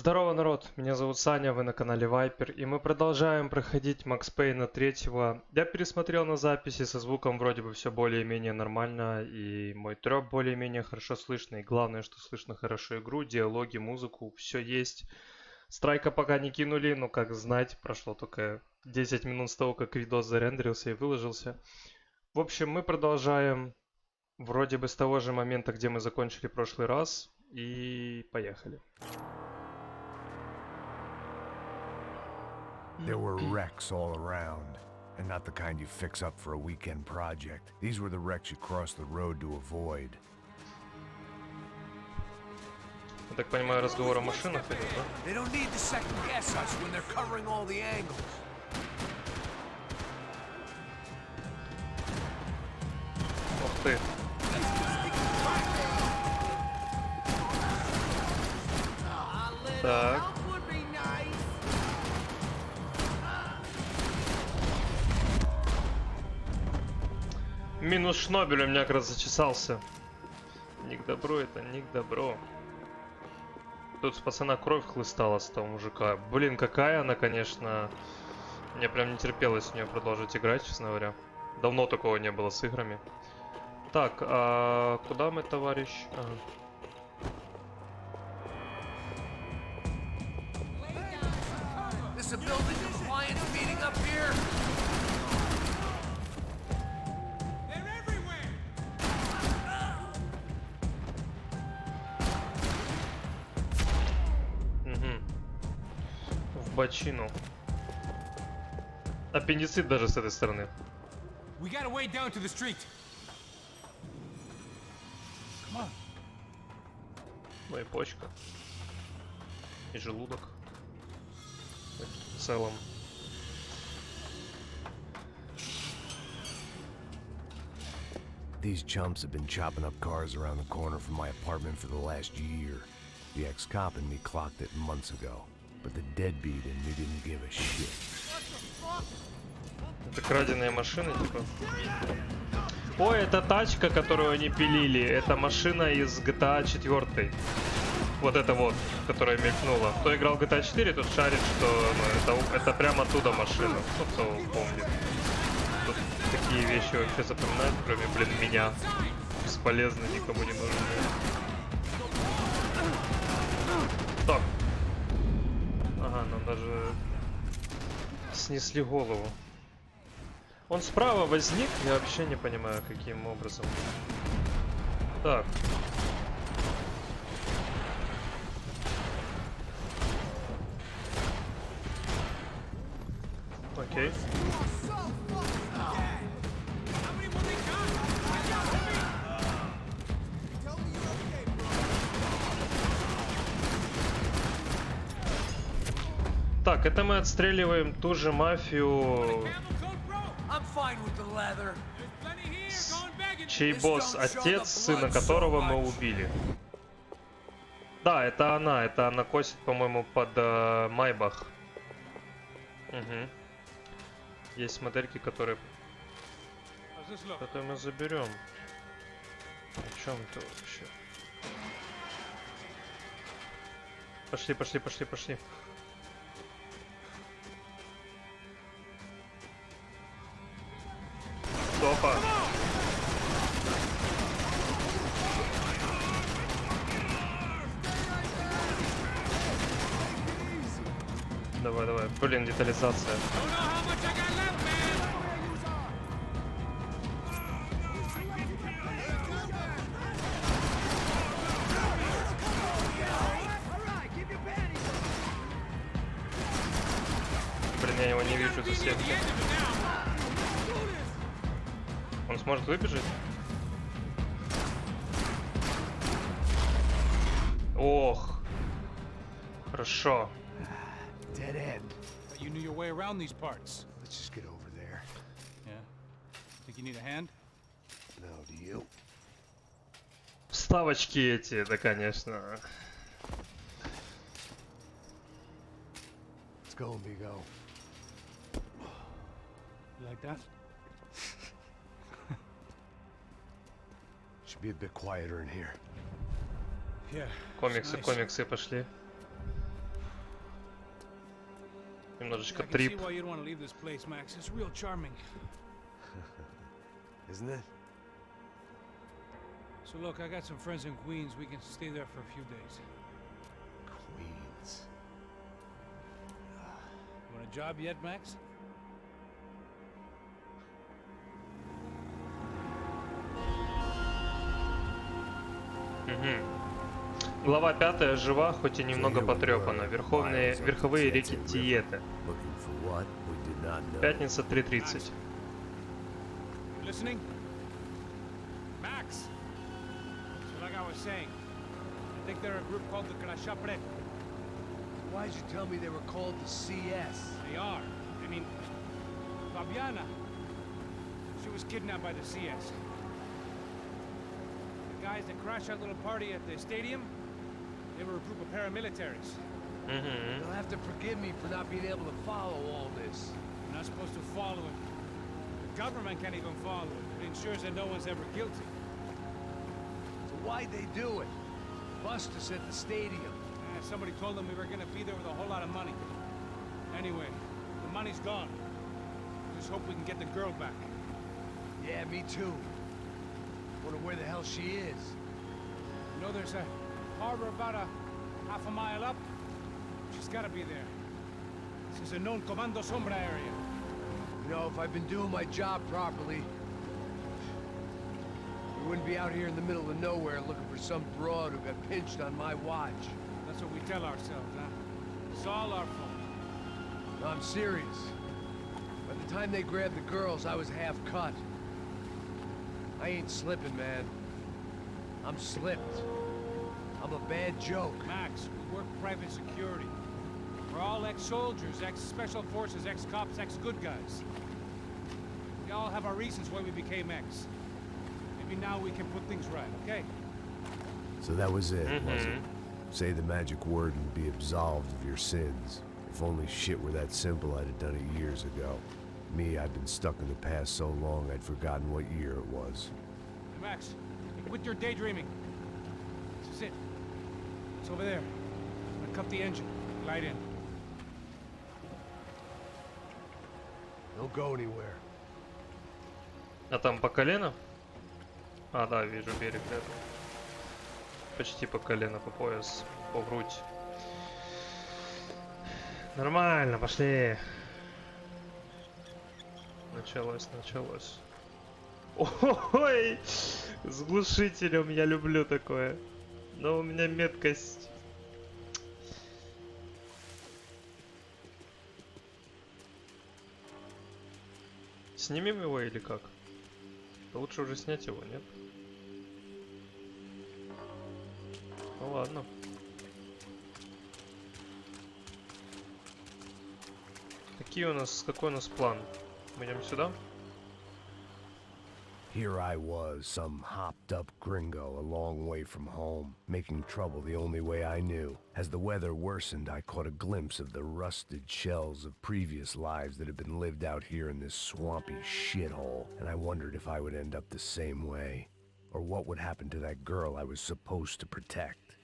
Здорово, народ! Меня зовут Саня, вы на канале Вайпер, и мы продолжаем проходить Max Payne 3. Я пересмотрел на записи, со звуком вроде бы все более-менее нормально, и мой трёп более-менее хорошо слышно, и главное, что слышно хорошо игру, диалоги, музыку, все есть. Страйка пока не кинули, но как знать, прошло только 10 минут с того, как видос зарендерился и выложился. В общем, мы продолжаем вроде бы с того же момента, где мы закончили в прошлый раз, и поехали. There were wrecks all around, and not the kind you fix up for a weekend project. These were the wrecks you cross the road to avoid. Я так понимаю, разговор о машинах идет, да? They don't need to second guess us when they're covering all the angles. Ух ты. Так. Минус Шнобель у меня как раз зачесался. Не к добру это, не к добру. Тут с пацана кровь хлыстала с того мужика. Блин, какая она, конечно. Мне прям не терпелось в нее продолжить играть, честно говоря. Давно такого не было с играми. Так, а куда мы, товарищ? В бочину. Аппендицит даже с этой стороны. Ну и почка. И желудок. В целом. These chumps have been chopping up cars around the corner from my apartment for the last year. The ex-cop in me clocked it months ago, but the deadbeat in me didn't give a shit. Это краденые машины, типа. Ой, это тачка, которую они пилили. Это машина из GTA 4. Вот это вот, которая мелькнула. Кто играл в GTA 4, тот шарит, что это прямо оттуда машина. Кто помнит. Тут такие вещи вообще запоминают, кроме, блин, меня. Бесполезно, никому не нужны. Так. Ага, нам даже снесли голову. Он справа возник, я вообще не понимаю, каким образом. Так. Окей. Так, это мы отстреливаем ту же мафию, чей босс отец, сына которого мы убили. Да, это она косит, по-моему, под Майбах. Угу. Есть модельки, которые мы заберем. О чем это вообще? Пошли. Опа. Давай. Блин, детализация. Блин, я его не вижу за сеткой. Он сможет выбежать? Ох. Хорошо. Dead end. You knew your way around these parts. Let's just get over there. Yeah. Think you need a hand? No, do you? Вставочки эти, да, конечно. Let's go, amigo. You like that? Should be a bit quieter in here. Yeah. Комиксы пошли. Немножечко I can see трип. why you'd want to leave this place, Max. It's real charming. Isn't it? So look, I got some friends in Queens. We can stay there for a few days. Queens. You want a job yet, Max? Глава 5 жива, хоть и немного потрепана. Верховые реки Тиеты. Looking for what we did not know. Пятница 3:30. You listening? Max! So like I was saying, I think they're a group called the Krashapret. Why'd you tell me they were called the CS? They are. I mean, Fabiana. She was kidnapped by the CS. The guys that crashed our little party at the stadium, they were a group of paramilitaries. You'll have to forgive me for not being able to follow all this. You're not supposed to follow it. The government can't even follow it. It ensures that no one's ever guilty. So why'd they do it? Bust us at the stadium. Somebody told them we were gonna be there with a whole lot of money. Anyway, the money's gone. Just hope we can get the girl back. Yeah, me too. Wonder where the hell she is. You know, there's a harbor about a half a mile up. She's gotta be there. This is a known Comando Sombra area. You know, if I've been doing my job properly, we wouldn't be out here in the middle of nowhere looking for some broad who got pinched on my watch. That's what we tell ourselves, huh? It's all our fault. No, I'm serious. By the time they grabbed the girls, I was half cut. I ain't slipping, man. I'm slipped. I'm a bad joke. Max, we work private security. We're all ex-soldiers, ex-special forces, ex-cops, ex-good guys. We all have our reasons why we became ex. Maybe now we can put things right, okay? So that was it, was it? Say the magic word and be absolved of your sins. If only shit were that simple, I'd have done it years ago. Me, I've been stuck in the past so long I'd forgotten what year it was. Hey, Max, quit your daydreaming. This is it. It's over there. I'm gonna cut the engine. Glide in. Don't go anywhere. А там по колено? А, да, вижу берег рядом. Почти по колено, по пояс, по грудь. Нормально, пошли. Началось. Ой, с глушителем я люблю такое. Но у меня меткость. Снимем его или как? Да лучше уже снять его, нет? Ну ладно. Какой у нас план? Мы идем сюда? Here I was, some hopped-up gringo a long way from home, making trouble the only way I knew. As the weather worsened, I caught a glimpse of the rusted shells of previous lives that had been lived out here in this swampy shithole, and I wondered if I would end up the same way, or what would happen to that girl I was supposed to protect.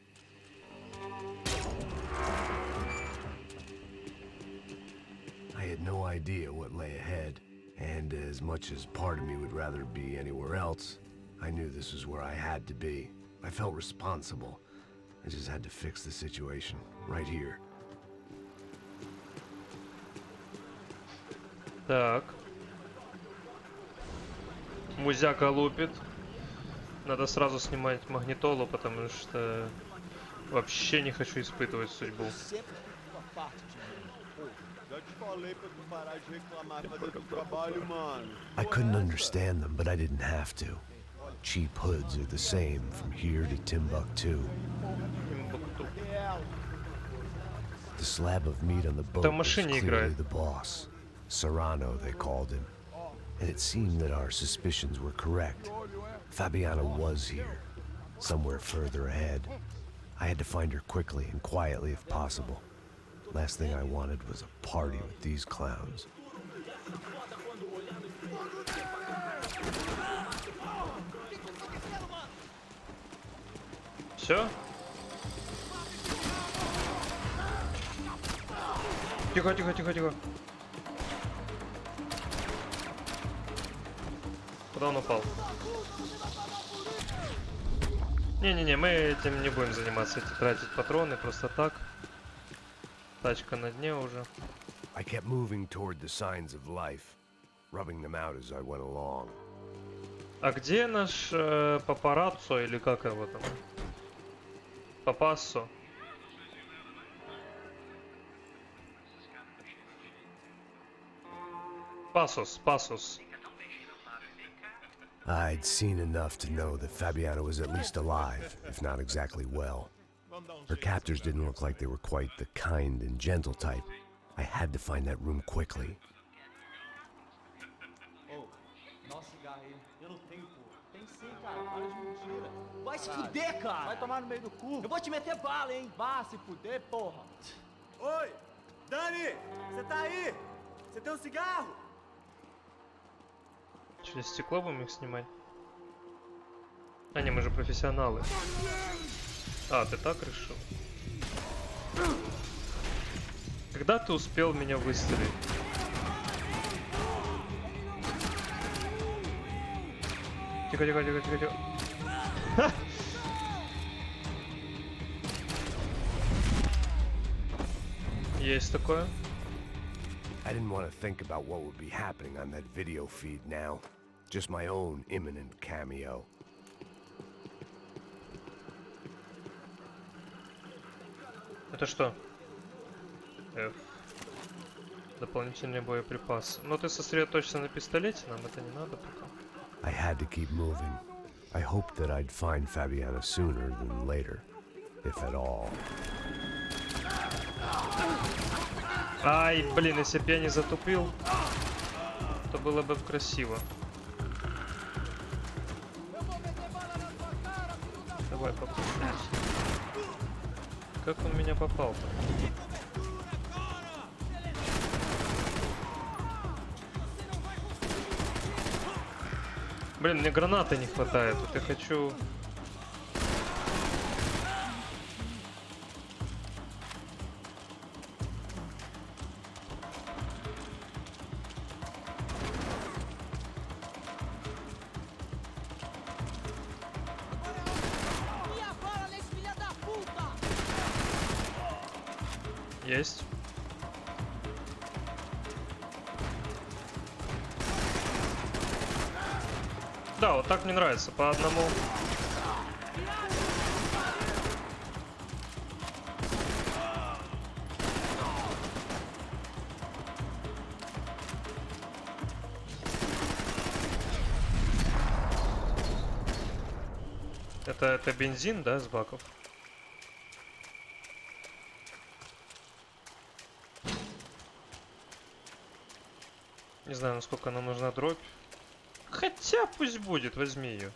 I had no idea what lay ahead. And as much as part of me would rather be anywhere else, I knew this was where I had to be. I felt responsible. I just had to fix the situation, right here. Так. Музяка лупит. Надо сразу снимать магнитолу, потому что вообще не хочу испытывать судьбу. I couldn't understand them, but I didn't have to. Cheap hoods are the same from here to Timbuktu. The slab of meat on the boat was clearly the boss. Serrano, they called him. And it seemed that our suspicions were correct. Fabiana was here, somewhere further ahead. I had to find her quickly and quietly if possible. Last thing I wanted was a party with these clowns. Все? Тихо, тихо, тихо, тихо. Куда он упал? Не-не-не, мы этим не будем заниматься, тратить патроны просто так. Тачка на дне уже. I kept moving toward the signs of life, rubbing them out as I went along. А где наш папараццо или как его там? Папассо? Пасос, пасос. I'd seen enough to know that Fabiana was at least alive, if not exactly well. Her captors didn't look like they were quite the kind and gentle type. I had to find that room quickly. Vai se fuder, cara! Vai tomar no meio do cu! Eu vou te meter bala, hein? Vá se fuder, porra! Oi! Dani! Você tá aí? Você tem um cigarro? Через стекло будем их снимать? А не, мы же профессионалы. А, ты так решил? Когда ты успел меня выстрелить? Тихо, тихо, тихо, тихо, тихо. Ха! Есть такое. I didn't want to think about what would be happening on that video feed now. Just my own imminent cameo. Это что? F. Дополнительные боеприпасы. Но ты сосредоточься на пистолете, нам это не надо пока. I had to keep moving. I hoped that I'd find Fabiana sooner than later, if at all. Ай, блин, если бы я не затупил, то было бы красиво. Давай попробуем. Как он меня попал-то? Блин, мне гранаты не хватает. Вот я хочу... Есть. Да, вот так мне нравится, по одному. Это бензин, да, с баков? Не знаю, насколько нам нужна дробь. Хотя пусть будет, возьми ее.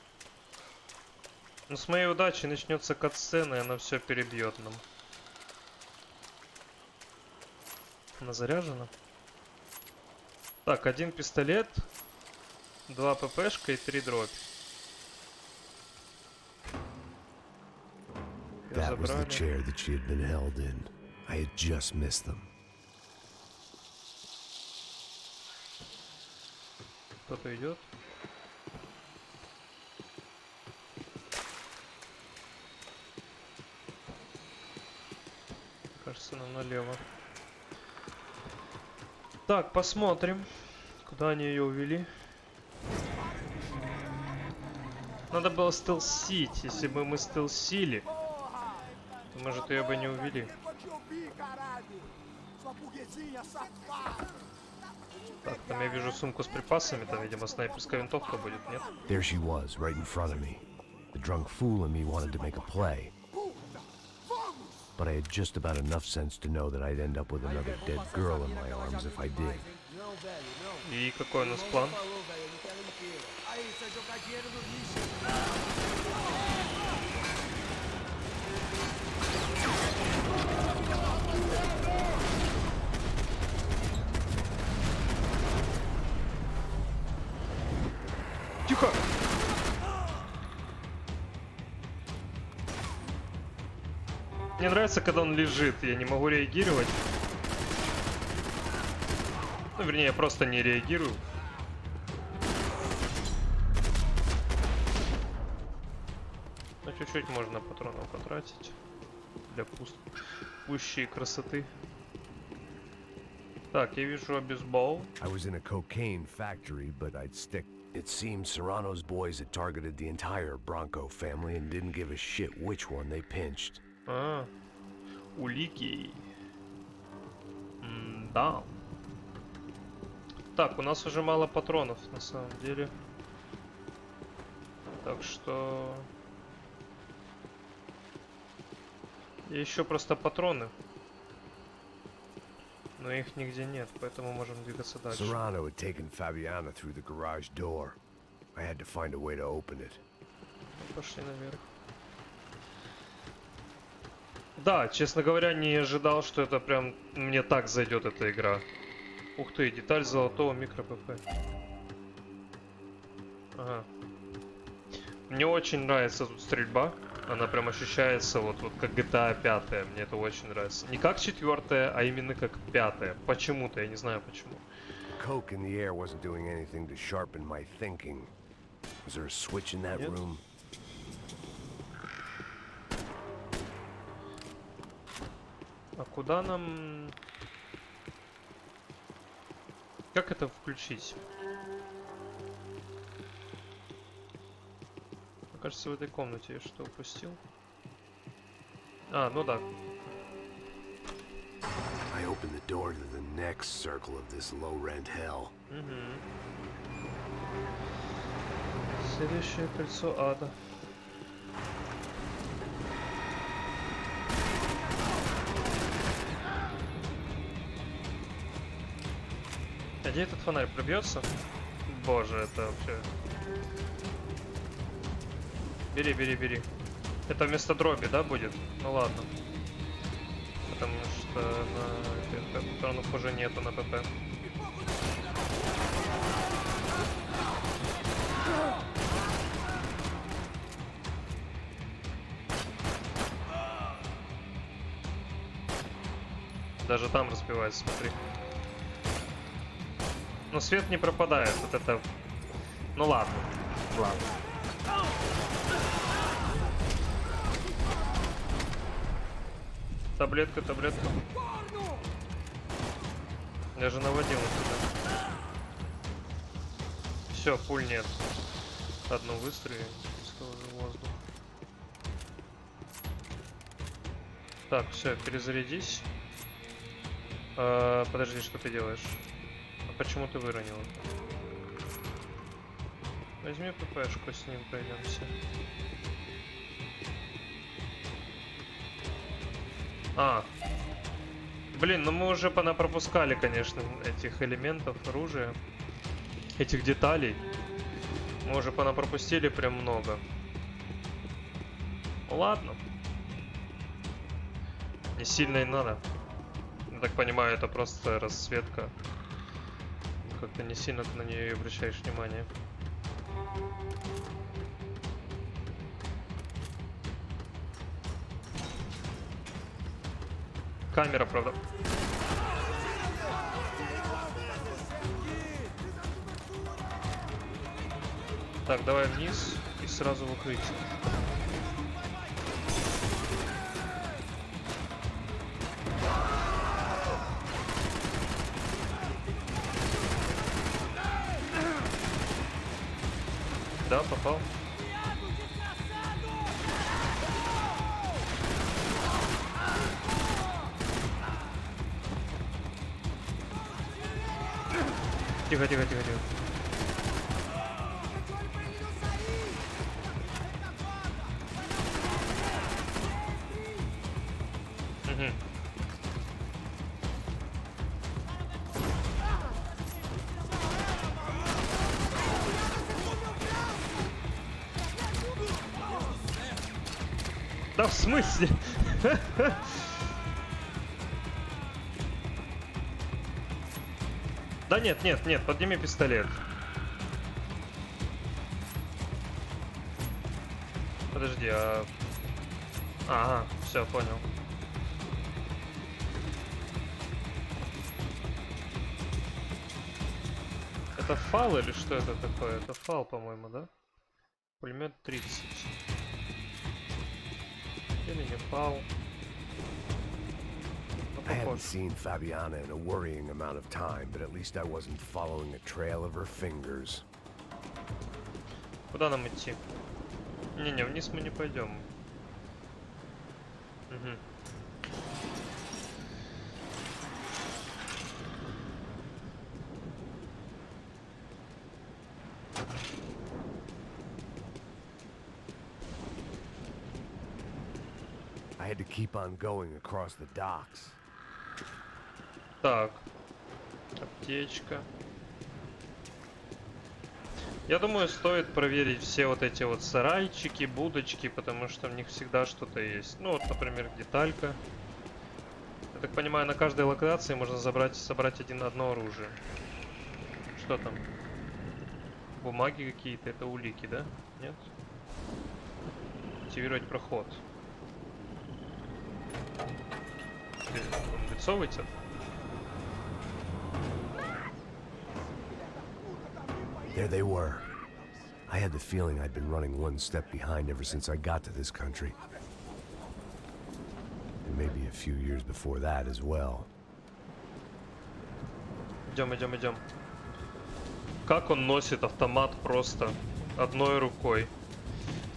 Но с моей удачей начнется катсцена, и она все перебьет нам. Она заряжена. Так, 1 пистолет, 2 ППшка и 3 дробь. That was the chair that she had been held in. I had just missed them. Кто-то идет. Кажется, нам налево. Так, посмотрим, куда они ее увели. Надо было стелсить. Если бы мы стелсили, то, может, ее бы не увели. Так, там я вижу сумку с припасами, там, видимо, снайперская винтовка будет, нет? There she was, right in front of me. The drunk fool in me wanted to make a play. But I had just about enough sense to know that I'd end up with another dead girl in my arms if I did. И какой у нас план? Тихо! Мне нравится, когда он лежит, я не могу реагировать. Ну, вернее, я просто не реагирую. Ну, чуть-чуть можно патронов потратить. Для пущей красоты. Так, я вижу обезбол. I was in a cocaine factory, but I'd stick. It seems Serrano's boys had targeted the entire Bronco family and didn't give a shit which one they pinched. А, улики. Да. Так, у нас уже мало патронов, на самом деле. Так что... И еще просто патроны. Но их нигде нет, поэтому можем двигаться дальше. Serrano had taken Fabiana through the garage door. I had to find a way to open it. Пошли наверх. Да, честно говоря, не ожидал, что это прям мне так зайдет эта игра. Ух ты, деталь золотого микро-ПП. Ага. Мне очень нравится тут стрельба. Она прям ощущается вот как GTA 5. Мне это очень нравится. Не как 4, а именно как 5. Почему-то, я не знаю почему. Coke in the air wasn't doing anything to sharpen my thinking. Was there a switch in that room? А куда нам... Как это включить? Мне кажется, в этой комнате я что упустил. А, ну да. I opened the door to the next circle of this low-rent hell. Следующее кольцо ада. А где этот фонарь пробьется? Боже, это вообще... Бери, бери, бери. Это вместо дроби, да, будет? Ну ладно. Потому что на ПП патронов уже нету на ПП. Даже там разбивается, смотри. Но свет не пропадает, вот это... Ну ладно, ладно. Таблетка, таблетка. Я же наводил сюда. Все, пуль нет. Одну выстрелим, в воздух. Так, все, перезарядись. Подожди, что ты делаешь? А почему ты выронил? Возьми ППшку, с ним пройдемся. А. Блин, ну мы уже понапропускали, конечно, этих элементов оружия. Этих деталей. Мы уже понапропустили прям много. Ну ладно. Не сильно и надо. Я так понимаю, это просто расцветка. Как-то не сильно ты на нее обращаешь внимание. Камера, правда. Так, давай вниз и сразу в укрытие. Да, попал. Тихо, тихо, тихо, тихо. Угу. Да в смысле? Да нет, нет, нет, подними пистолет. Подожди, а... Ага, все, понял. Это фал или что это такое? Это фал, по-моему, да? Пулемет 30. Или не фал? I hadn't seen Fabiana in a worrying amount of time, but at least I wasn't following a trail of her fingers. Куда нам идти? Не-не, вниз мы не пойдем. Угу. I had to keep on going across the docks. Так. Аптечка. Я думаю, стоит проверить все вот эти вот сарайчики, будочки, потому что в них всегда что-то есть. Ну вот, например, деталька. Я так понимаю, на каждой локации можно собрать одно оружие. Что там? Бумаги какие-то, это улики, да? Нет? Активировать проход. Он лицо вытер? There they were. I had the feeling I'd been running one step behind ever since I got to this country. And maybe a few years before that as well. Идем, идем, идем. Как он носит автомат просто одной рукой.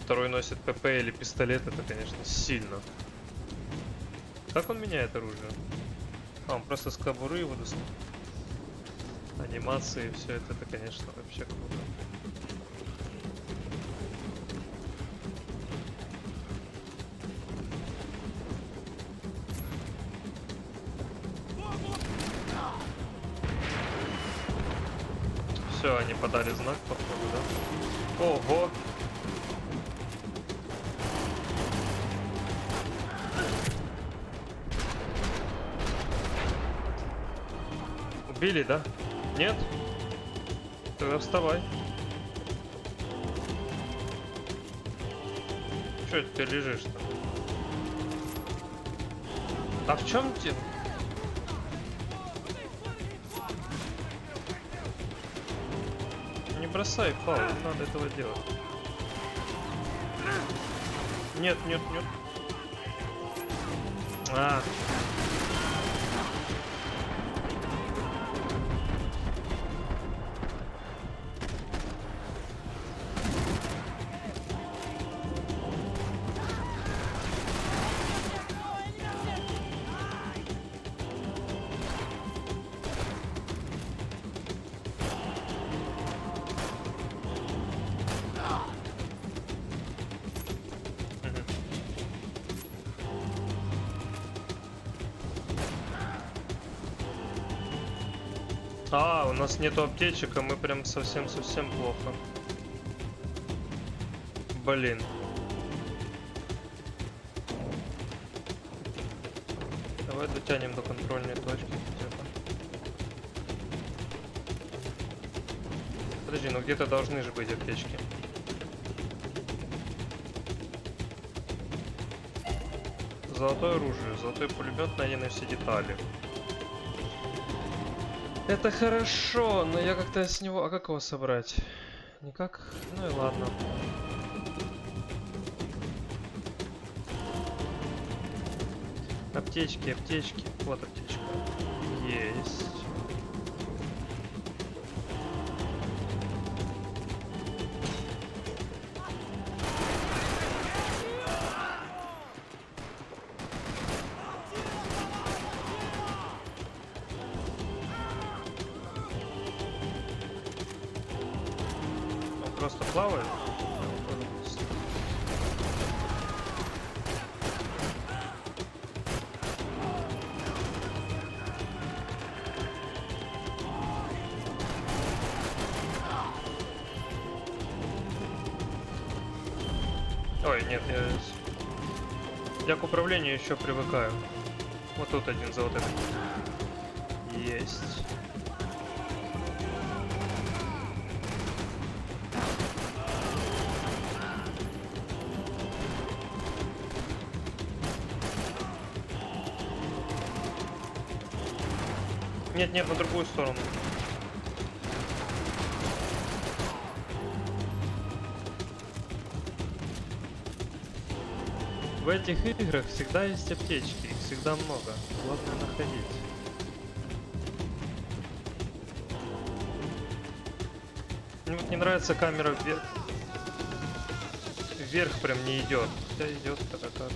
Второй носит ПП или пистолет, это, конечно, сильно. Как он меняет оружие? А, он просто с кобуры его достал. Анимации, все это, конечно, вообще круто. Все, они подали знак, походу, да? Ого! Убили, да? Нет? Тогда вставай. Чё ты лежишь-то? А в чем дело? Не бросай, Пау, не надо этого делать. Нет, нет, нет. А. А, у нас нету аптечек, а мы прям совсем-совсем плохо. Блин. Давай дотянем до контрольной точки где-то. Подожди, ну где-то должны же быть аптечки. Золотое оружие, золотой пулемет, найдены все детали. Это хорошо, но я как-то с него... А как его собрать? Никак? Ну и ладно. Аптечки, аптечки. Вот аптечка. Есть. Просто плавает. Ой, нет, я к управлению еще привыкаю. Вот тут один за вот это. Есть. Нет, нет, на другую сторону. В этих играх всегда есть аптечки, их всегда много. Главное находить. Мне вот не нравится камера вверх. Вверх прям не идет. Хотя идет так.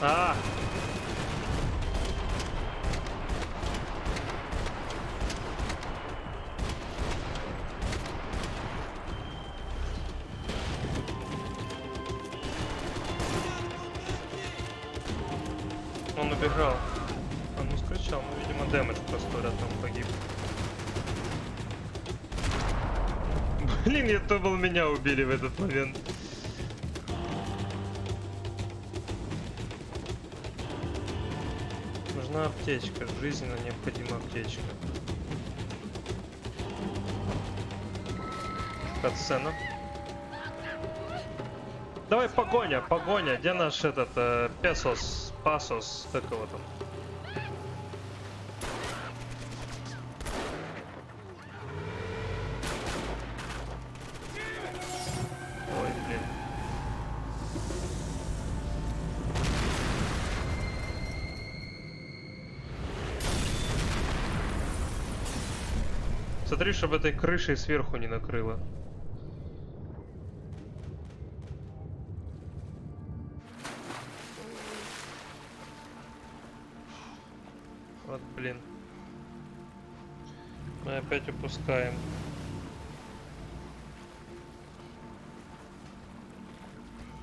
А! Он убежал. Он ну скричал, ну видимо дэмэдж просто рядом погиб. Блин, я думал, меня убили в этот момент. Нужна аптечка, жизненно необходима аптечка. Катсцена. Давай погоня, где наш этот Пасос, как его там? Ой, блин. Смотри, чтобы этой крышей сверху не накрыло. Вот, блин. Мы опять упускаем.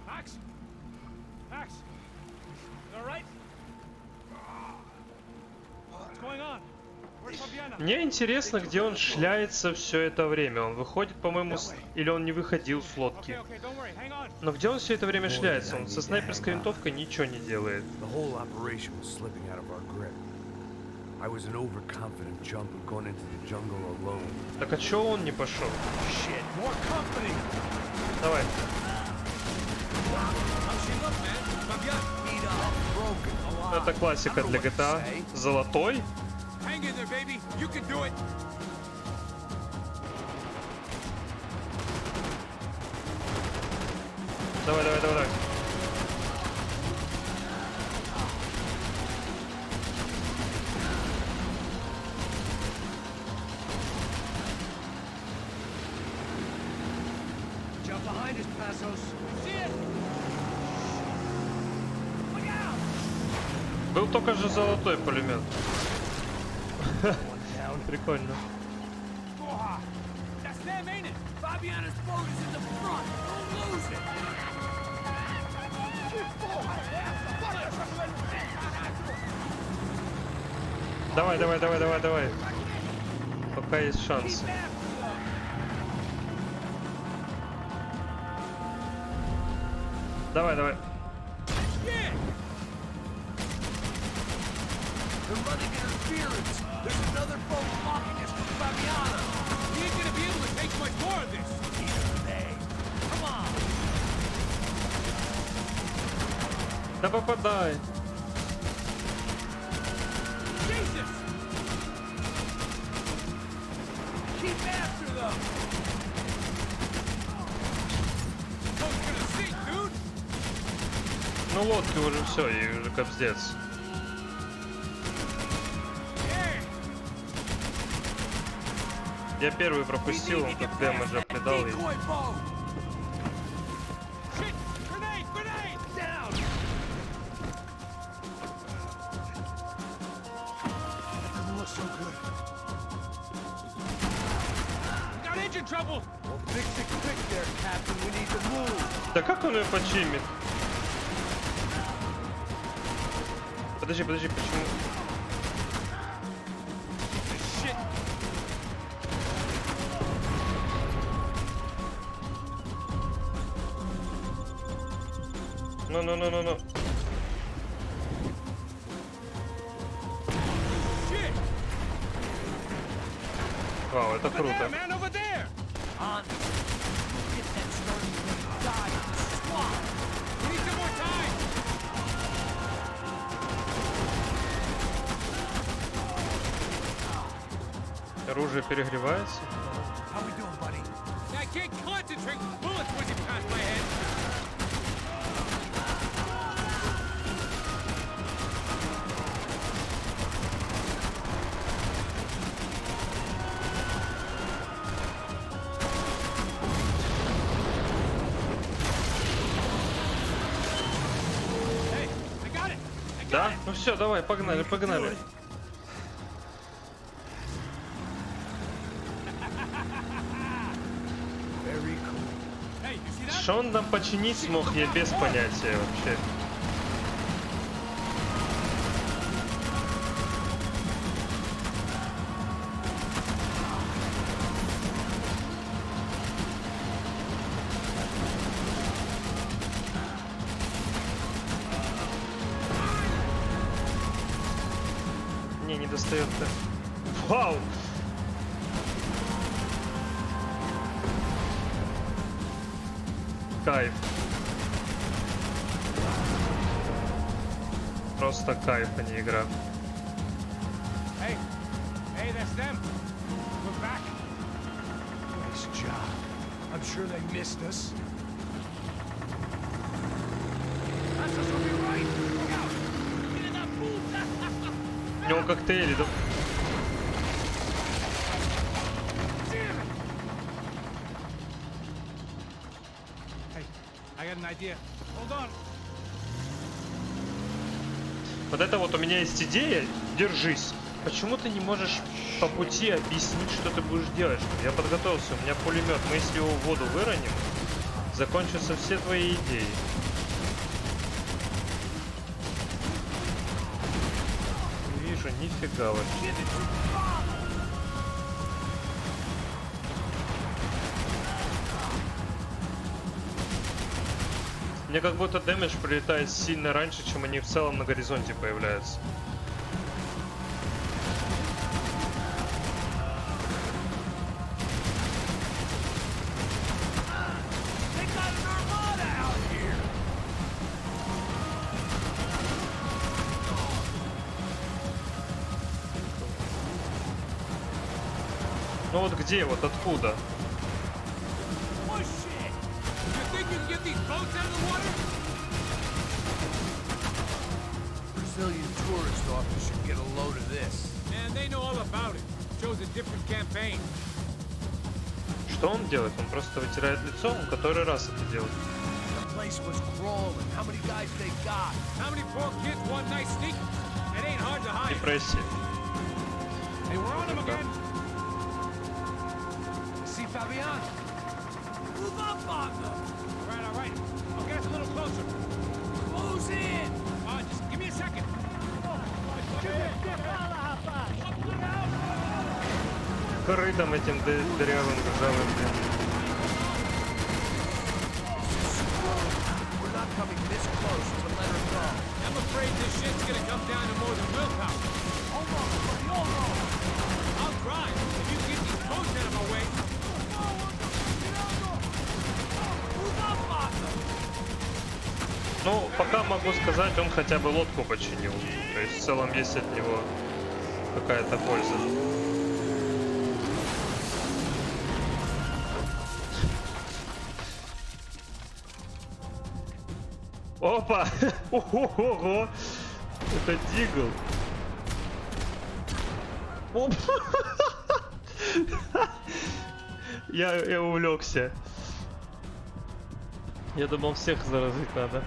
Max? Max? You all right? What's going on? Where's Fabiana? Мне интересно, где он шляется все это время. Он выходит, по-моему, или он не выходил с лодки. Okay, don't worry. Hang on. Но где он все это время шляется? Он со снайперской винтовкой ничего не делает. The whole operation was slipping out of our grip. I was an overconfident chump who'd gone into the jungle alone. Так а чё он не пошел? Shit, more company. Давай. How's she look, man? Fabiana, beat up, broken, alive. Это классика для GTA. Золотой? Hang in there, baby. You can do it. Давай. Jump behind us, Passos. See it? Look out! Был только же золотой пулемет. Прикольно. That's them, ain't it? Fabiana's boat is in the front. Don't lose it. Давай. Пока есть шансы. Давай. They're running interference. There's another boat blocking us from Fabiana. We ain't gonna be able to take much more of this. Either they. Come on. Да попадай. Jesus! Keep after them. Boat's gonna sink, dude! Ну лодки уже все, и уже капздец. Я первый пропустил, он как дэмэджа придал и... Decoy boat. Shit! Grenade! Down. Doesn't look so good. We got engine trouble! Well, fix it quick there, Captain. We need to move. Да как он ее почимит? Подожди, почему? Shit! Ну. Shit! Вау, это Over there, круто. man, over there! On. Get that starting point. Die. Squad. We need some more time! Оружие перегревается. How we doing, buddy? I can't concentrate with bullets whizzing past my head. Hey, I got it. I got Да? it. Ну все, давай, погнали, погнали. Very cool. Hey, you see that? Что он нам починить смог, я без понятия вообще. Не достает-то. Вау! Кайф. Просто кайф, а не игра. Hey, hey, that's them. We're back. Nice job. I'm sure they missed us. That's us on your right. Look out. Get in that pool. У него коктейли, да? Damn it. Hey, I got an idea. Hold on. Вот это вот у меня есть идея. Держись. Почему ты не можешь по пути объяснить, что ты будешь делать? Чтобы я подготовился, у меня пулемет. Мы если его в воду выроним, закончатся все твои идеи. Не вижу нифига вообще. Мне как будто дэмэдж прилетает сильно раньше, чем они в целом на горизонте появляются. They got an armada out here. Ну вот где, вот откуда? Oh shit! You think you can get these boats out of the water? Brazilian tourist office should get a load of this. Man, they know all about it. Shows a different campaign. Что он делает? Он просто вытирает лицо, он который раз это делает. The place was crawling. How many guys they got? How many poor kids want nice sneakers? It ain't hard to hide. Депрессия. Hey, we're on them again. See Fabian? Move up on them. All right. I'll get us a little closer. Close in. Just give me a second. Корытом этим дырявым ржавым, блин. We're not coming this close to let her go. I'm afraid this shit's gonna come down to more than willpower. I'll drive if you get these boats out of my way. Ну, пока могу сказать, он хотя бы лодку починил. То есть в целом есть от него какая-то польза. Опа! Ого! Это Дигл. Оп! Я увлекся. Я думал, всех заразить надо.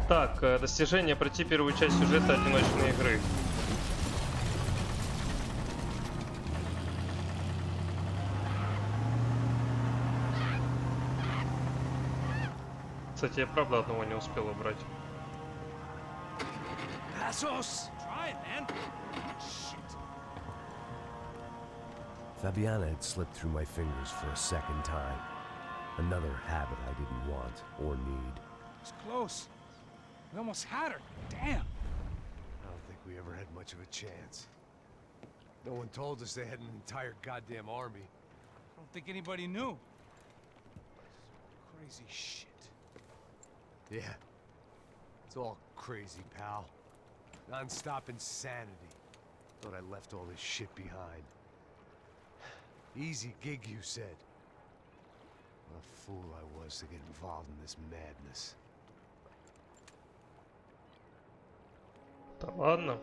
Так, достижение: пройти первую часть сюжета одиночной игры. Кстати, я правда одного не успел убрать. Passos. Try it, man. Shit. Fabiana had slipped through my fingers for a second time. Another habit I didn't want or need. It's close. We almost had her. Damn. I don't think we ever had much of a chance. No one told us they had an entire goddamn army. I don't think anybody knew. Crazy shit. Yeah. It's all crazy, pal. Non-stop insanity. Thought I left all this shit behind. Easy gig, you said. What a fool I was to get involved in this madness. Да ладно.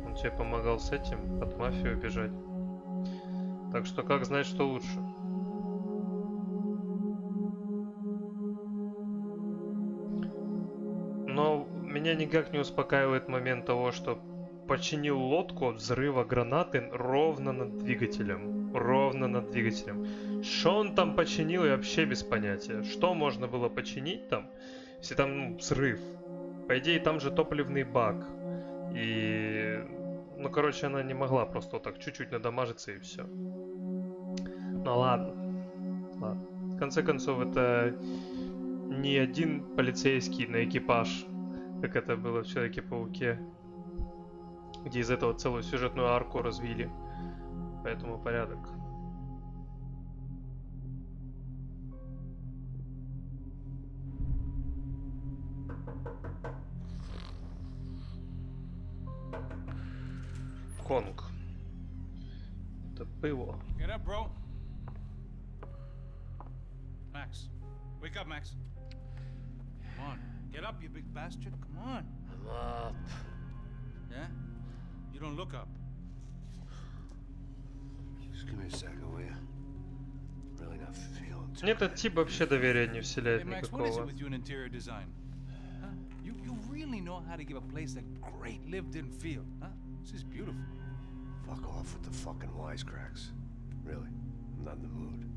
Он тебе помогал с этим, от мафии убежать. Так что как знать, что лучше? Но меня никак не успокаивает момент того, что починил лодку от взрыва гранаты ровно над двигателем. Ровно над двигателем. Что он там починил, я вообще без понятия. Что можно было починить там, если там взрыв? По идее, там же топливный бак. И... Ну, короче, она не могла просто вот так чуть-чуть надамажиться и все. Ну ладно. Ладно. В конце концов, это не один полицейский на экипаж, как это было в Человеке-пауке, где из этого целую сюжетную арку развили. Поэтому порядок. Конг. Это было. Get up, bro. Max. Wake up, Max. Come on. Get up, you big bastard. Come on. I'm up. Yeah? You don't look up. Just give me a second, will you? Really not feeling too Мне этот тип вообще доверия не вселяет Hey, Max, what is it никакого. with you in interior design? Huh? You really know how to give a place a great lived-in feel, huh? This is beautiful. Fuck off with the fucking wisecracks. Really, I'm not in the mood.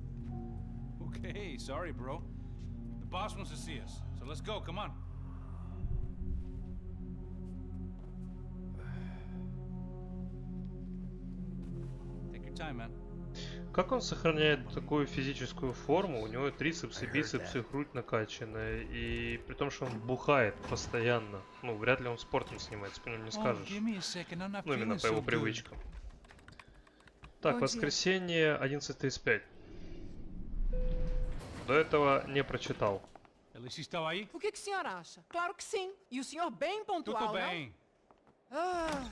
Okay, sorry, bro. The boss wants to see us, so let's go. Come on. Take your time, man. Как он сохраняет такую физическую форму? У него трицепсы, бицепсы, грудь накачанная. И при том, что он бухает постоянно. Ну, вряд ли он спортом занимается, по нему не скажешь. give me a second. I'm not Ну, именно feeling по его so good. привычкам. Так, воскресенье 11:35. До этого не прочитал. Alice estava aí? O que que o senhor acha? Claro que sim. E o senhor bem Tudo pontual, não? bem. Ah,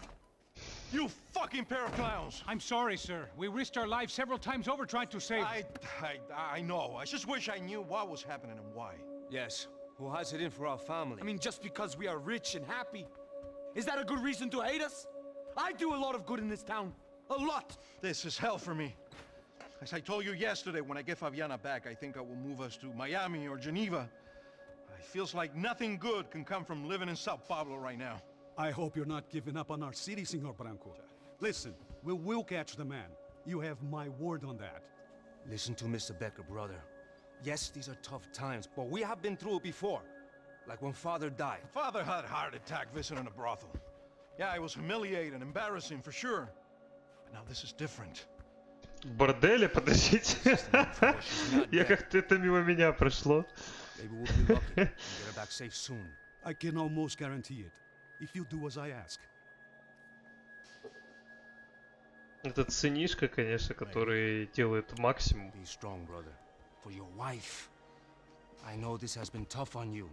You fucking pair of clowns! I'm sorry, sir. We risked our lives several times over trying to save. I know. I just wish I knew what was happening and why. Yes. Who has it in for our family? I mean, just because we are rich and happy, is that a good reason to hate us? I do a lot of good in this town. A lot! This is hell for me. As I told you yesterday, when I get Fabiana back, I think I will move us to Miami or Geneva. It feels like nothing good can come from living in Sao Paulo right now. I hope you're not giving up on our city, Senor Branco. Listen, we will catch the man. You have my word on that. Listen to Mr. Becker, brother. Yes, these are tough times, but we have been through it before. Like when Father died. Father had a heart attack visiting a brothel. Yeah, it was humiliating, embarrassing for sure. But now this is different. В борделе? Подождите. Я как-то это мимо меня прошло. Maybe we'll be lucky and get her back safe soon. I can almost guarantee it, if you do as I ask. Этот сынишка, конечно, который делает максимум. Be strong, brother. For your wife. I know this has been tough on you,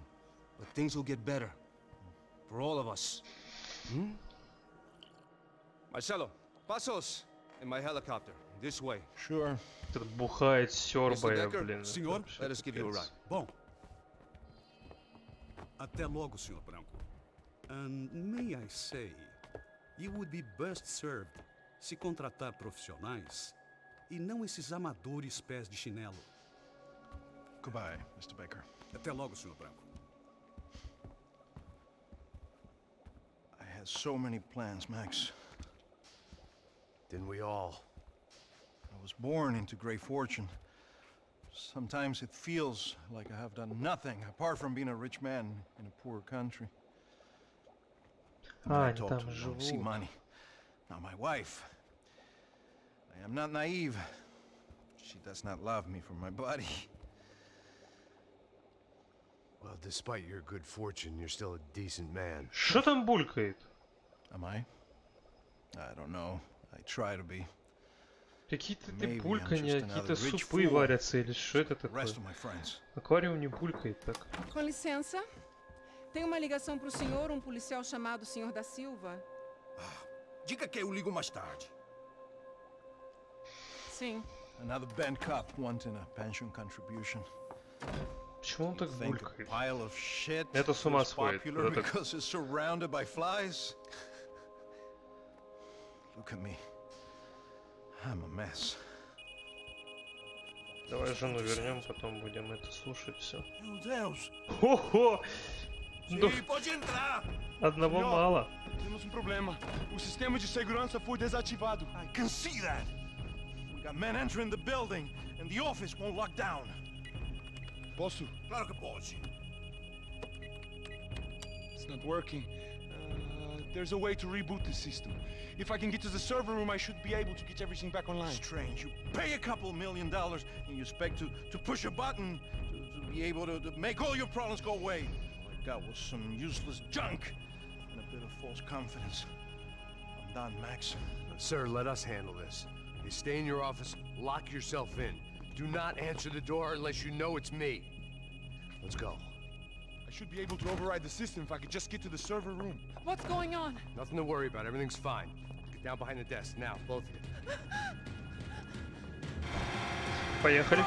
but things will get better. For all of us. Hmm? Marcelo, pasos in my helicopter. This way. Sure. Этот бухает, сёрбая, Mr. Becker, блин. Senhor, Let us give you a ride. Bom. Até logo, Senhor Branco. And may I say, you would be best served se contratar profissionais e não esses amadores pés de chinelo. Goodbye, Mr. Baker. Até logo, Senhor Branco. I had so many plans, Max. Didn't we all? I was born into great fortune. Sometimes it feels like I have done nothing apart from being a rich man in a poor country. When I они talk там to her, I see живут. money. Now my wife. I am not naive. She does not love me for my body. Well, despite your good fortune, you're still a decent man. Что там булькает? Am I? I don't know. I try to be. Какие-то Maybe ты I'm бульканья, just какие-то another rich супы fool. варятся или что это The такое? rest of my friends. Аквариум не булькает так. com licença. Tem uma ligação para o senhor, policial chamado Sr. da Silva? Diga que eu ligo mais tarde. Sim. Another band cop wanting a pension contribution. Почему он так Think a булькает? pile of shit Это с ума is сходит. popular Это- because it's surrounded by flies. Look at me. I'm a mess. Давай жену вернем, потом будем это слушать все. Meu Deus! Хо-хо! Ну, pode entrar! одного мало. Temos problema. O sistema de segurança foi desativado. I can see that. We got men entering the building, and the office won't lock down. Posso? Claro que pode. It's not working. There's a way to reboot the system. If I can get to the server room, I should be able to get everything back online. Strange. You pay a couple $1 million, and you expect to push a button to be able to make all your problems go away. All I got was some useless junk and a bit of false confidence. I'm done, Max. Sir, let us handle this. You stay in your office, lock yourself in. Do not answer the door unless you know it's me. Let's go. I should be able to override the system if I could just get to the server room. What's going on? Nothing to worry about. Everything's fine. Get down behind the desk now, both of you. Поехали.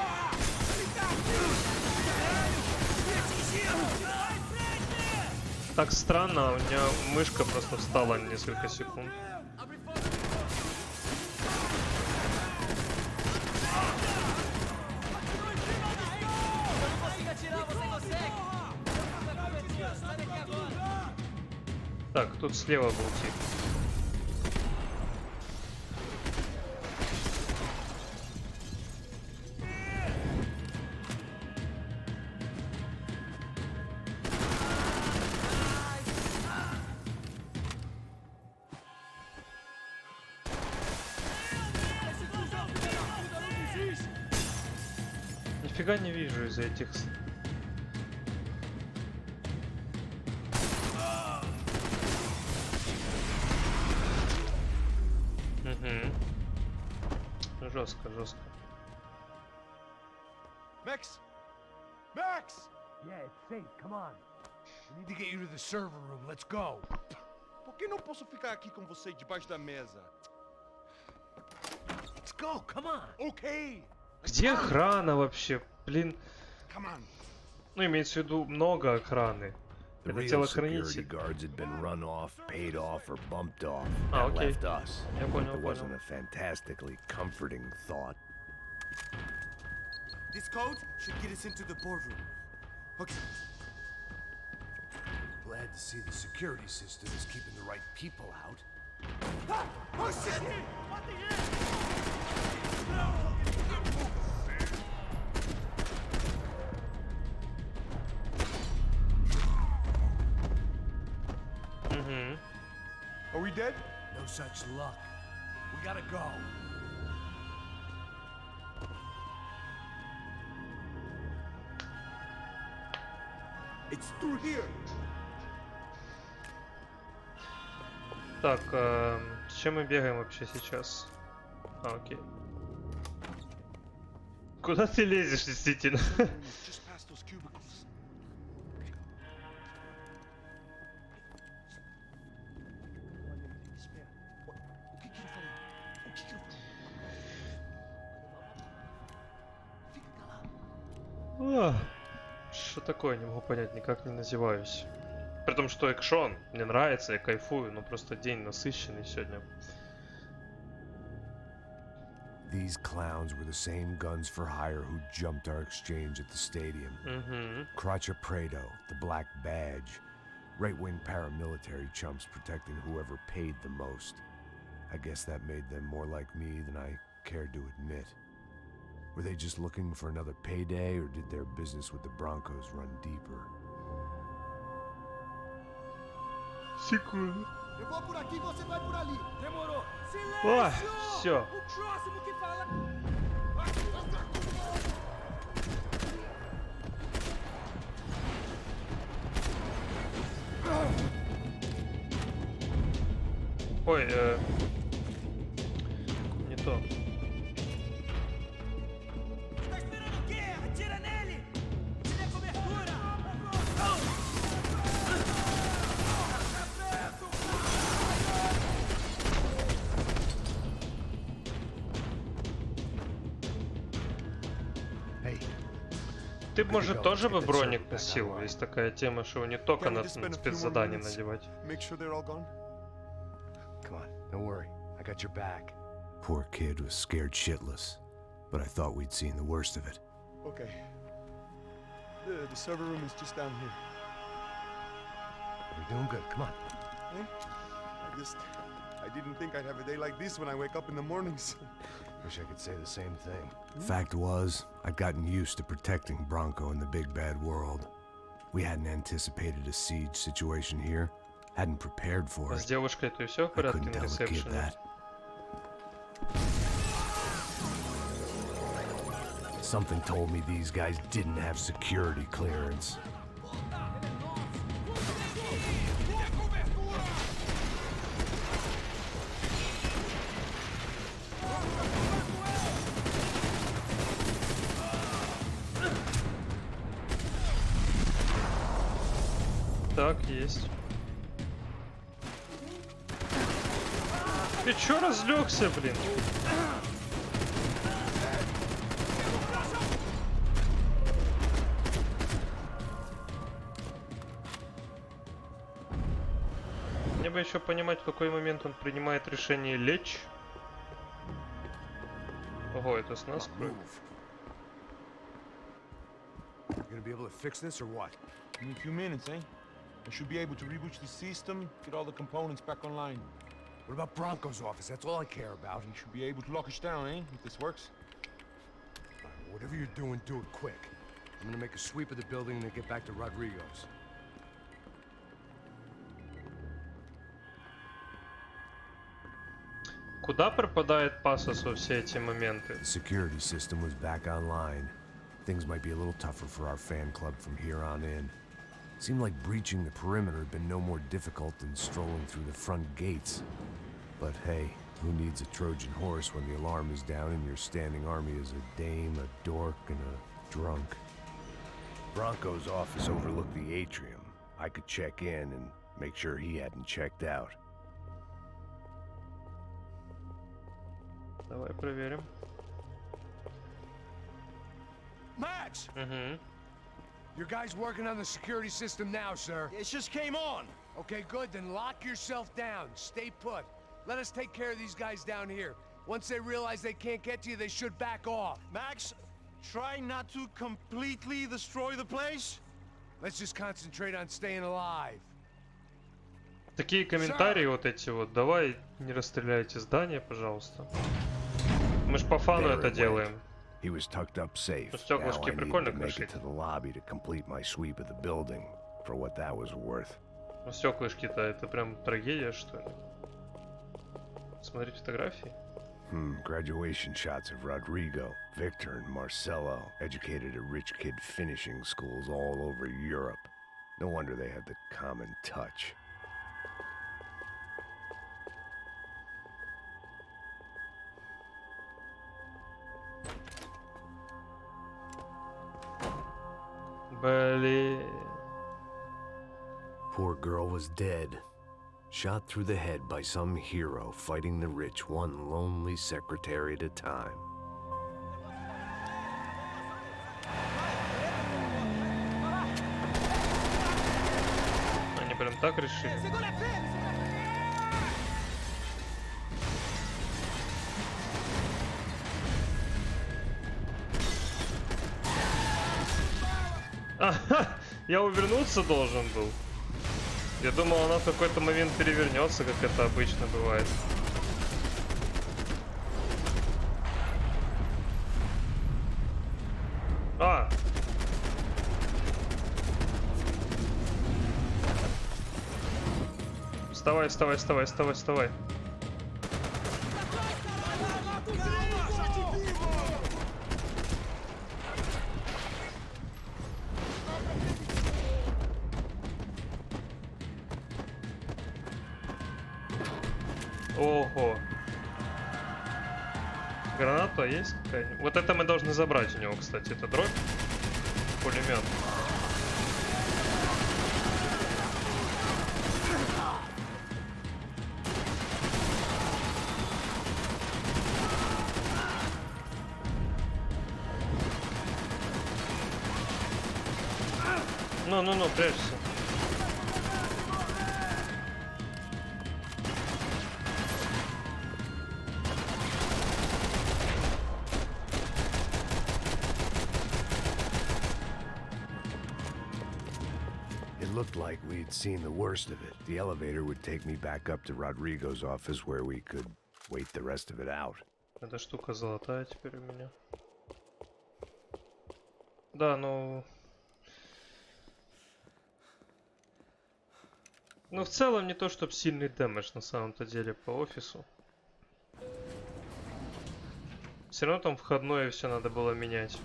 Так странно, у меня мышка просто встала на несколько секунд. Так, тут слева был тип. Нифига не вижу из-за этих... Жестко, жестко. Max! Max! Yeah, it's safe. Come on. We need to get you to the server room. Let's go. Por que não posso ficar aqui com você debaixo da mesa? Let's go. Come on. Okay. Где охрана вообще? Блин. Come on. Ну, имеется в виду много охраны. The Это real security телохранитель. guards had been run off, paid off, or bumped off. Ah, That okay. left us. Я понял, It wasn't понял. a fantastically comforting thought. This code should get us into the boardroom. Okay. Glad to see the security system is keeping the right people out. Oh shit! Угу. Are we dead? No such luck. We gotta go. It's through here. Так, с чем мы бегаем вообще сейчас? А, окей. Куда ты лезешь, действительно? Just past those cubicles. Что такое, не могу понять, никак не называюсь. При том, что экшон мне нравится, я кайфую, но просто день насыщенный сегодня. These clowns were the same guns for hire who jumped our exchange at the stadium. Угу. Crotcha Prado, the Black Badge. Right-wing paramilitary chumps protecting whoever paid the most. I guess that made them more like me than I cared to admit. Were they just looking for another payday, or did their business with the Broncos run deeper? Секунду. Eu vou por aqui, você vai por ali. Demorou. Ой, Silêncio! все. O próximo que fala... Ой, не то. Tá esperando o quê? Atira nele! Se dê cobertura! Ты, может, тоже бы броник носил? Есть такая тема, что не только на спецзадание надевать. Come on, don't worry. I got your back. Poor kid was scared shitless, but I thought we'd seen the worst of it. Okay. The server room is just down here. You're doing good. Come on. I didn't think I'd have a day like this when I wake up in the mornings. Wish I could say the same thing. Fact was, I'd gotten used to protecting Bronco in the big bad world. We hadn't anticipated a siege situation here. Hadn't prepared for С it. девушкой-то все в I порядке couldn't на tell the kid ресепшене? that. Something told me these guys didn't have security clearance. Так, есть. Ты чё разлегся, блин? Мне бы еще понимать, в какой момент он принимает решение лечь. Ого, это с нас кровь. You gonna be able to fix this or what? In a few minutes, eh? I should be able to reboot the system, get all the components back online. What about Bronco's office? That's all I care about. You should be able to lock us down, eh? If this works. Whatever you're doing, do it quick. I'm gonna make a sweep of the building and then get back to Rodrigo's. Куда пропадает пасос во все эти моменты? The security system was back online. Things might be a little tougher for our fan club from here on in. Seemed like breaching the perimeter had been no more difficult than strolling through the front gates. But hey, who needs a Trojan horse when the alarm is down and your standing army is a dame, a dork, and a drunk? Bronco's office overlooked the atrium. I could check in and make sure he hadn't checked out. Давай проверим. Max! Угу. Your guy's working on the security system now, sir. It just came on. Okay, good. Then lock yourself down. Stay put. Let us take care of these guys down here. Once they realize they can't get to you, they should back off. Max, try not to completely destroy the place. Let's just concentrate on staying alive. Такие комментарии вот эти вот. Давай не расстреляйте здание, пожалуйста. Мы ж по фану это делаем. He was tucked up safe. Ну, Now стеклышки I needed прикольно to make it красить. to the lobby to complete my sweep of the building, for what that was worth. Ну, стеклышки-то это прям трагедия, что ли? Смотреть фотографии. Graduation shots of Rodrigo, Victor, and Marcelo, educated at rich kid finishing schools all over Europe. No wonder they had the common touch. Блин. Poor girl was dead. Shot through the head by some hero fighting the rich one lonely secretary at a time. Они прям так решили. Ага, я увернуться должен был. Я думал, она в какой-то момент перевернется, как это обычно бывает. А! Вставай, вставай, вставай, вставай, вставай. Ого. Граната есть какая-нибудь? Вот это мы должны забрать у него, кстати. Это дробь. Пулемет. Ну, прячься. It looked like we'd seen the worst of it. The elevator would take me back up to Rodrigo's office where we could wait the rest of it out. Эта штука золотая теперь у меня. Да, ну... Ну, в целом, не то, чтобы сильный дэмэдж на самом-то деле по офису. Все равно там входное все надо было менять.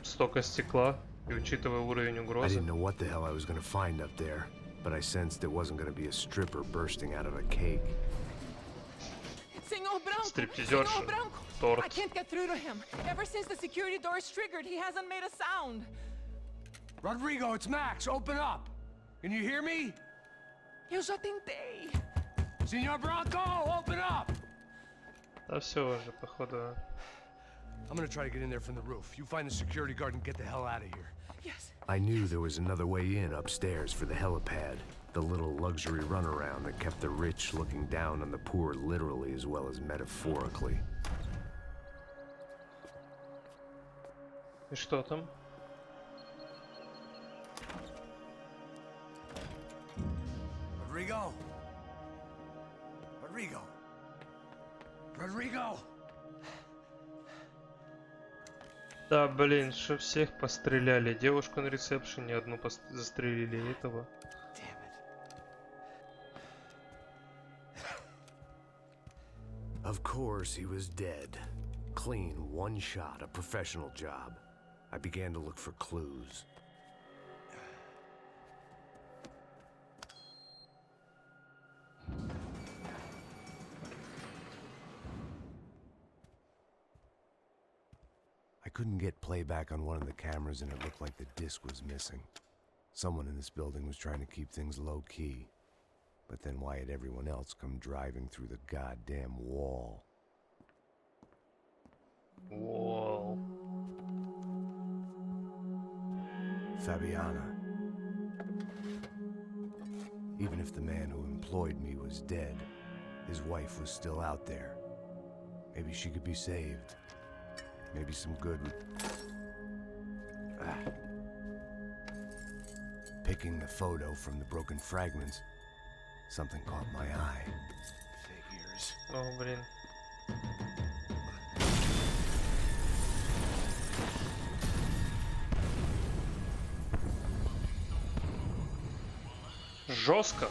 Столько стекла. И учитывая уровень I угрозы. didn't know what the hell I was gonna find up there, but I sensed it wasn't gonna be a stripper bursting out of a cake. Senor Branco! Стриптизерша. Senor Branco! I Торт. can't get through to him. Ever since the security door is triggered, he hasn't made a sound. Rodrigo, it's Max. Open up. Can you hear me? Eu já tentei. Senor Branco, open up. Да все уже, походу. I'm gonna try to get in there from the roof. You find the security guard and get the hell out of here. Yes. I knew there was another way in upstairs for the helipad. The little luxury runaround that kept the rich looking down on the poor literally as well as metaphorically. И что там? Rodrigo. Rodrigo. Rodrigo. Да, блин, что всех постреляли. Девушку на ресепшене одну застрелили, этого. Of course, he was dead. Clean, one shot, a professional job. I began to look for clues. I couldn't get playback on one of the cameras and it looked like the disc was missing. Someone in this building was trying to keep things low-key. But then why had everyone else come driving through the goddamn wall? Wall. Fabiana. Even if the man who employed me was dead, his wife was still out there. Maybe she could be saved. Maybe some good would... Picking the photo from the broken fragments, something caught my eye. Figures. О, блин. Жестко.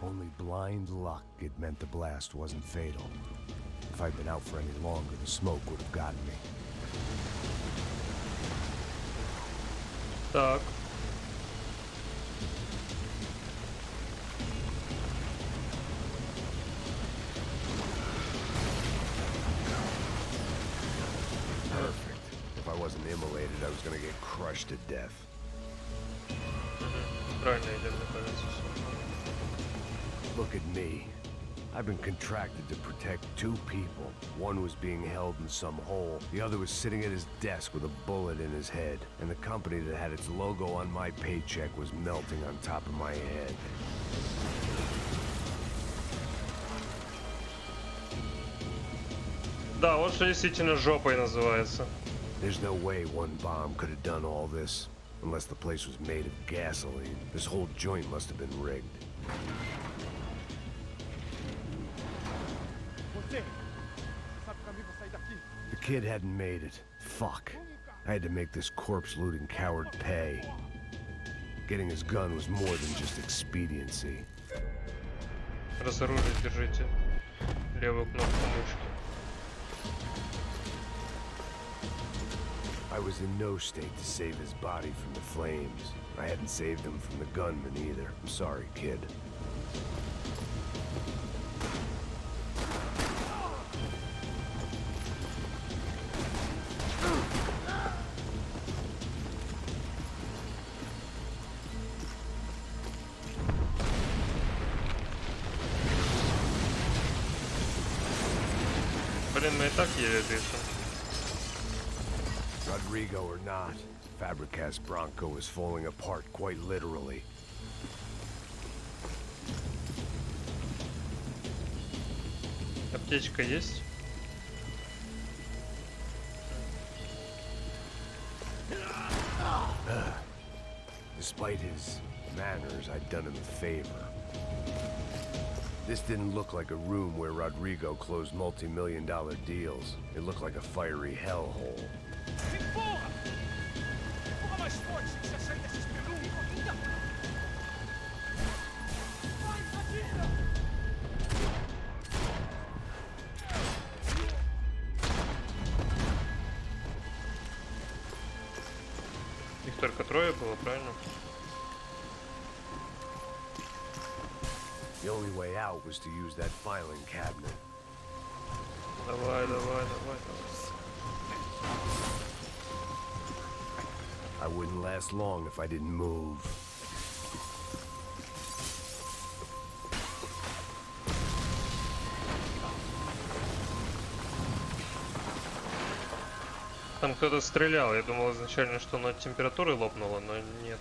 Only blind luck it meant the blast wasn't fatal. If I'd been out for any longer, the smoke would have gotten me. Так. Perfect. If I wasn't immolated, I was gonna get crushed to death. Правильно идем, мне кажется. Look at me. I've been contracted to protect two people. One was being held in some hole. The other was sitting at his desk with a bullet in his head. And the company that had its logo on my paycheck was melting on top of my head. Да, вот что действительно жопой называется. There's no way one bomb could have done all this. Unless the place was made of gasoline. This whole joint must have been rigged. The kid hadn't made it. Fuck. I had to make this corpse-looting coward pay. Getting his gun was more than just expediency. Разоружить держите. Левую кнопку мышки. I was in no state to save his body from the flames. I hadn't saved him from the gunman either. I'm sorry, kid. Блин, мы и так еле дышим. Rodrigo or not, Fabricas Bronco is falling apart quite literally. Аптечка есть? Despite his manners, I'd done him a favor. This didn't look like a room where Rodrigo closed multi-million-dollar deals. It looked like a fiery hellhole. Их только трое было, правильно? The only way out was to use that filing cabinet. Давай, давай, давай, давай. I wouldn't last long if I didn't move. Там кто-то стрелял, я думал изначально, что оно от температуры лопнуло, но нет.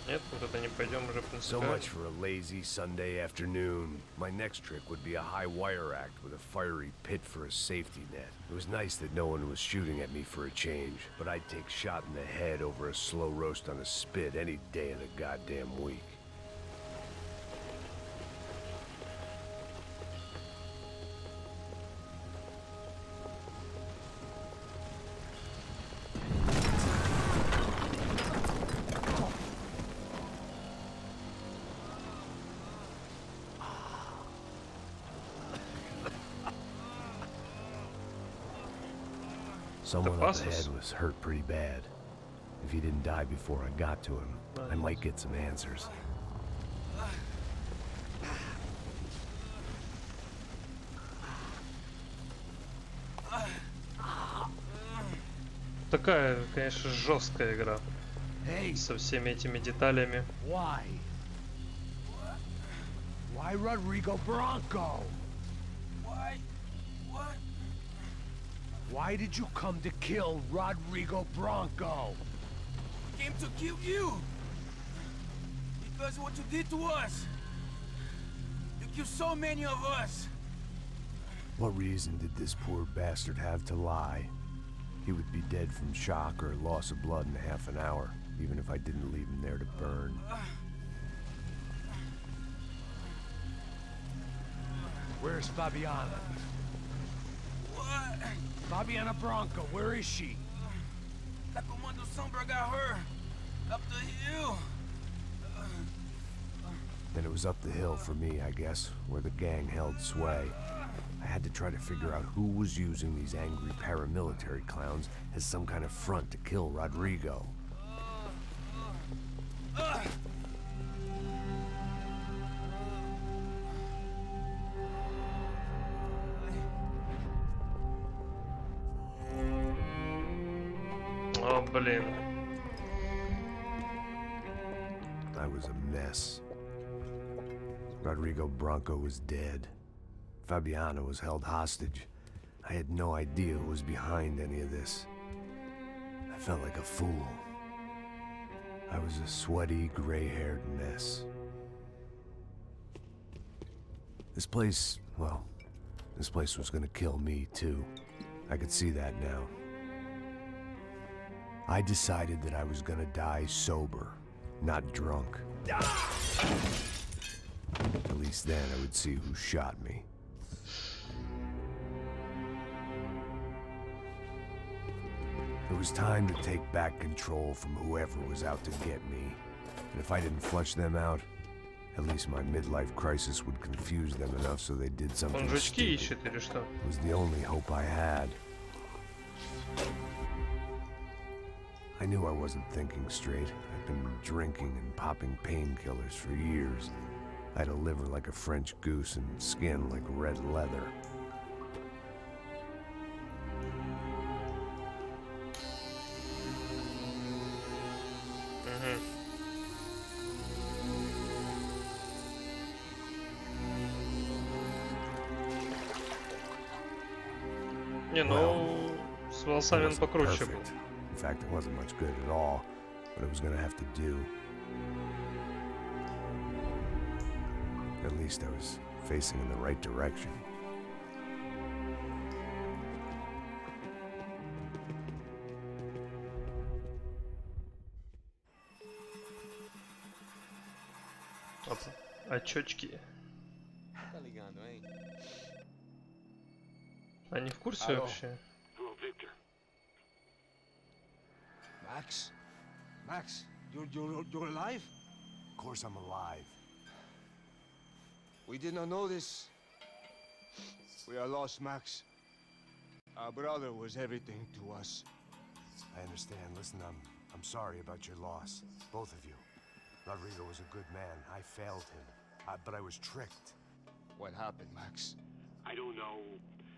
Нет, мы туда не пойдем уже So принципиально. much for a lazy Sunday afternoon. My next trick would be a high wire act with a fiery pit for a safety net. It was nice that no one was shooting at me for a change, but I'd take shot in the head over a slow roast on a spit any day of the goddamn week. Someone up ahead was hurt pretty bad. If he didn't die before I got to him, I might get some answers. Такая, конечно, жесткая игра. Со всеми этими деталями. Why? Why Rodrigo Bronco? Why? What? Why did you come to kill Rodrigo Bronco? I came to kill you! Because of what you did to us! You killed so many of us! What reason did this poor bastard have to lie? He would be dead from shock or loss of blood in half an hour, even if I didn't leave him there to burn. Where's Fabiana? What? Fabiana Bronco, where is she? That Comando Sombra got her! Up the hill! Then it was up the hill for me, I guess, where the gang held sway. I had to try to figure out who was using these angry paramilitary clowns as some kind of front to kill Rodrigo. О, блин. I was a mess. Rodrigo Bronco was dead. Fabiana was held hostage. I had no idea who was behind any of this. I felt like a fool. I was a sweaty, gray-haired mess. This place, well, this place was gonna kill me too. I could see that now. I decided that I was gonna die sober, not drunk. At least then I would see who shot me. It was time to take back control from whoever was out to get me. And if I didn't flush them out, at least my midlife crisis would confuse them enough so they did something Он жучки stupid. ищет или что? It was the only hope I had. I knew I wasn't thinking straight. I'd been drinking and popping painkillers for years. I had a liver like a French goose and skin like red leather. Не, ну, с волосами он покруче был. fact, it wasn't much good at all, but it was gonna have to do. At least I was facing in the right direction. Очечки. Они в курсе вообще? Max? Max, you're alive? Of course I'm alive. We did not know this. We are lost, Max. Our brother was everything to us. I understand. Listen, I'm sorry about your loss. Both of you. Rodrigo was a good man. I failed him. But I was tricked. What happened, Max? I don't know.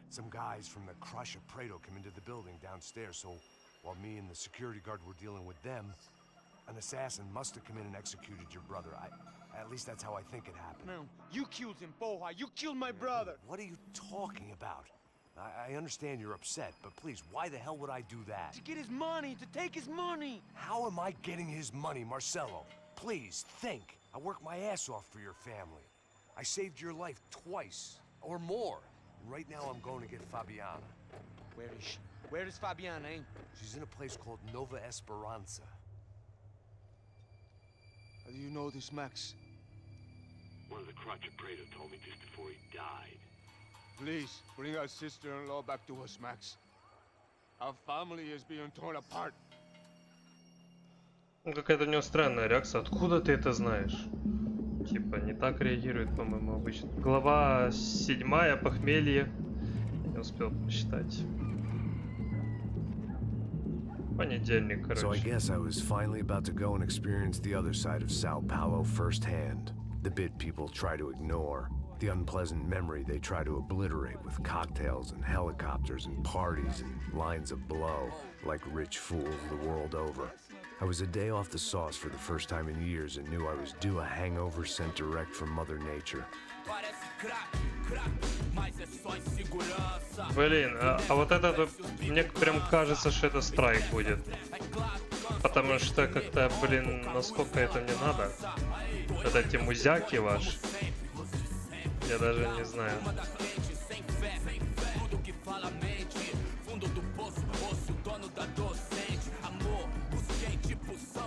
Some guys from the Crush of Prado came into the building downstairs, so while me and the security guard were dealing with them, an assassin must have come in and executed your brother. At least that's how I think it happened. No, you killed him, Boha. You killed my brother. What are you talking about? I understand you're upset, but please, why the hell would I do that? To get his money, to take his money. How am I getting his money, Marcelo? Please, think. I worked my ass off for your family. I saved your life twice, or more. And right now I'm going to get Fabiana. Where is she? Where is Fabiana, eh? She's in a place called Nova Esperanza. How do you know this, Max? One of the Crotch of Prado told me just before he died. Please, bring our sister-in-law back to us, Max. Our family is being torn apart. Ну, какая-то у него странная реакция. Откуда ты это знаешь? Типа, не так реагирует, по-моему, обычно. Глава 7, похмелье. Не успел посчитать. Понедельник, короче. So I guess I was finally about to go and experience the other side of Sao Paulo firsthand. The bit people try to ignore. The unpleasant memory they try to obliterate with cocktails and helicopters and parties and lines of blow, like rich fools the world over. I was a day off the sauce for the first time in years and knew I was due a hangover sent direct from Mother Nature. Блин, а вот это вот, мне прям кажется, что это страйк будет. Потому что как-то, блин, насколько это мне надо. Вот эти музяки ваши. Я даже не знаю.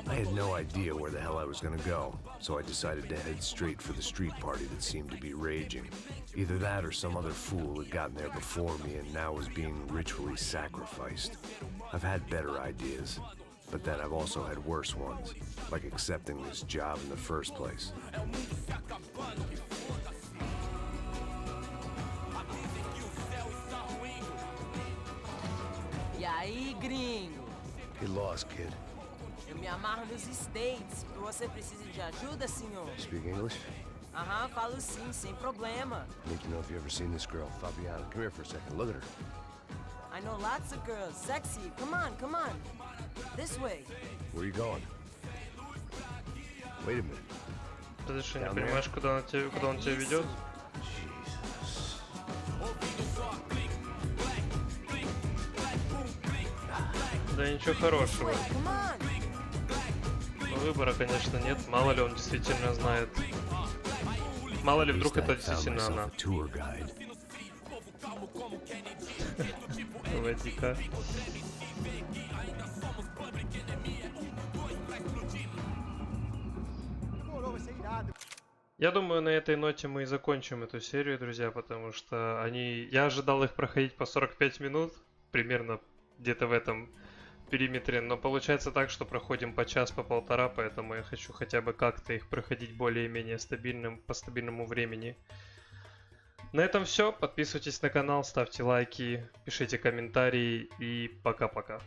I had no idea where the hell I was gonna go, so I decided to head straight for the street party that seemed to be raging. Either that or some other fool had gotten there before me and now was being ritually sacrificed. I've had better ideas, but then I've also had worse ones, like accepting this job in the first place. E aí, gringo? Get lost, kid. Eu me amarro nos States. Você precisa de ajuda, senhor? Speak English? Aham, falo sim, sem problema. I need to know if you've ever seen this girl, Fabiana. Come here for a second. Look at her. I know lots of girls. Sexy. Come on, come on. This way. Where are you going? Wait a minute. Ты что, не понимаешь, куда он тебя ведет? Да ничего хорошего. Выбора, конечно, нет. Мало ли он действительно знает. Мало ли вдруг это действительно она. Давайте-ка. Я думаю, на этой ноте мы и закончим эту серию, друзья, потому что я ожидал их проходить по 45 минут, примерно где-то в этом периметре, но получается так, что проходим по час, по полтора, поэтому я хочу хотя бы как-то их проходить более-менее по стабильному времени. На этом все. Подписывайтесь на канал, ставьте лайки, пишите комментарии и пока-пока.